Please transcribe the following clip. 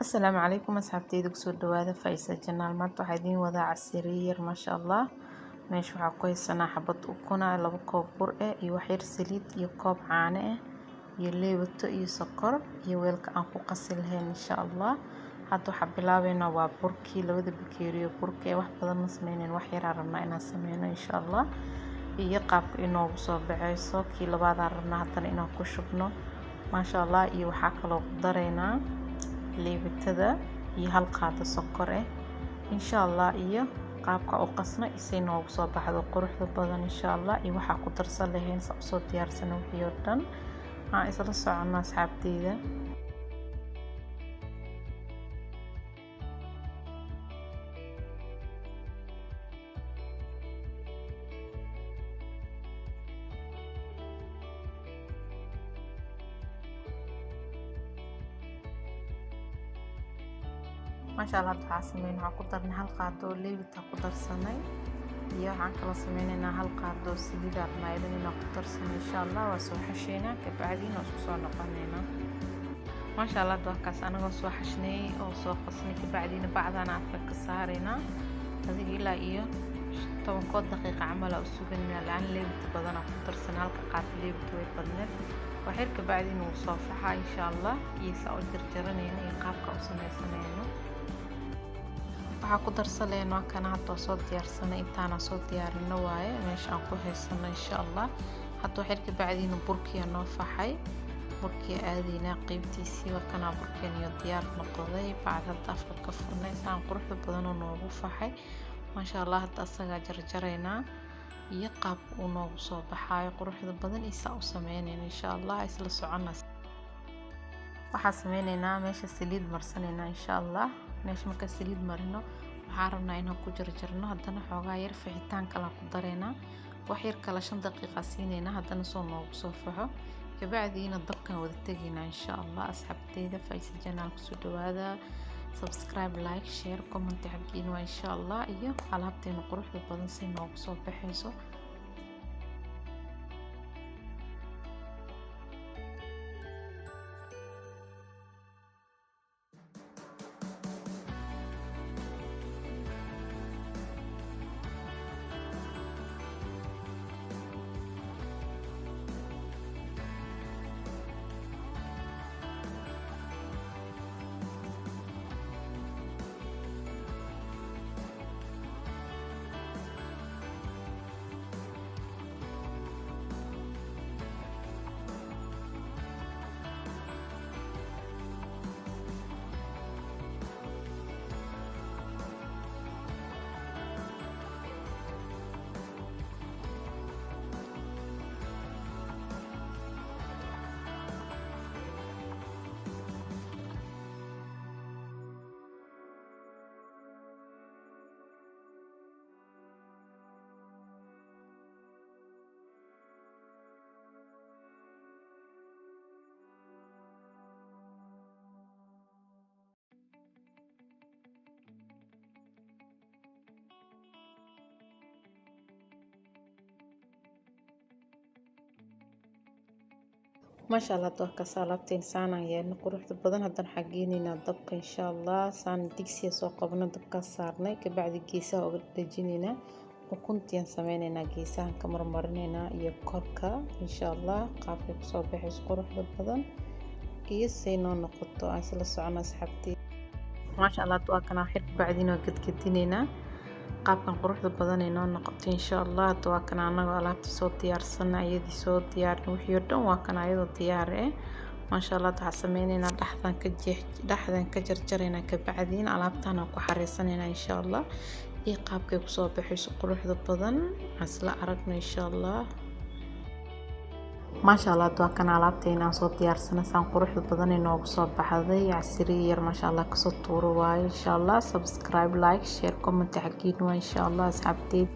السلام عليكم أصحابتي kusoo dhawaada Faiza Channel maanta waxaa idiin wadaa casriye yar masha Allah meesha waxaa ku haysanaa xabad ukun ah laba koob bur ah iyo wax yar saliid iyo koob caano ah iyo leewato iyo sokor iyo weelka aan ku qasi lahayn insha Allah hadda waxaan bilaabeynaa waa burkii labada bakeeriyo burka wax badan ma sameeyeen wax yar aan rabnaa inaan sameeyno insha Allah iyo qaabka inoogu soo baxayso kii labaad aan rabnaa hadana inaan ku shubno masha Allah iyo waxaa kaloo ku dareynaa leewatada iyo hal qaado sokor ah insha Allah iyo qaabka u qasna isay noogu soo baxdo quruxda badan insha Allah iyo waxa ku darsan lahayn soo diyaarsan wixii oo dhan aan isla soconaa asxaabteyda ما شاء الله تعاسمين waxaan ku darnay hal qaado leewita ku darsanay iyo waxaan kala sameeynaa hal qaado saliid armaayada inaan ku darsanay insha Allah waa soo xasheena ka bacdina isku soo noqonayna ما شاء الله dadkaas anaga soo xashnay oo soo qasnay ka bacdina bacdana afka ka saarayna adiga ilaa iyo 10 daqiiqo camal oo suganaa laan leewita badan ku darsanay halka qaado leewita way badneed waxir ka bacdina uu soo faxa insha Allah iyo soo jarjaranayna iyo qaabka u sameeysanayno waxaa ku darsanayna waa kana hadda soo diyaarsanay intaana soo diyaarino waaye meesha aan ku haysano insha Allah hadda waxir ka bacdina burkii noo faxay burkii aadina qaybtiisii waa kana burkeen iyo diyaar noqday bacda afka ka furnay saan quruxda badan oo noogu faxay ma sha Allah hadda asaga jarjarayna iyo qaab uu noogu soo baxay quruxda badan isa u sameeynayna insha Allah isla socona waxaa sameeynayna meesha saliid marsanayna insha Allah meesha marka saliid marino waxaan rabnaa inaan ku jarjarno hadana xoogaa yar fixitaan kala ku dareena wax yar kala 5 daqiiqo siinayna hadana soo noogu soo faxo kabacdiina dabkan wada tagina insha Allah asxaabteyda Faiza Channel ku soo dhawaada subscribe like share comment xaqiin waa insha Allah iyo alaabteena quruxda badan si noogu soo baxayso ما شاء الله دوك صالبتين سانا يعني قروحد بدن هدن حقينينا دبك إن شاء الله سان ديكسي سو قبنا دبك صارني كبعد جيسا ودجينينا وكنت ينسمينينا جيسا كمرمرنينا يبكركا إن شاء الله قابل صوبح قروحد بدن يسينو نقطو عسل السعنا سحبتي ما شاء الله دوكنا حير بعدين وقد كدينينا qaabkan quruxda badan ee noo noqotay insha Allah waa kana anaga alaabta soo diyaarsanay iyadii soo diyaarin wixii oo dhan waa kana iyadoo diyaar ah ma sha Allah waxa sameeynayna dhaxdan ka jarjarayna ka bacdiin alaabtana ku xariisanayna insha Allah iyo qaabkay ku soo baxayso quruxda badan asla aragna insha Allah ما شاء الله دوكنا alaabteena soo diyaarsanay san quruxda badan ee noogu soo baxday casriye yar ma sha Allah ka soo tuuro waay insha Allah subscribe like share comment xaqiin waa insha Allah asxaabteyda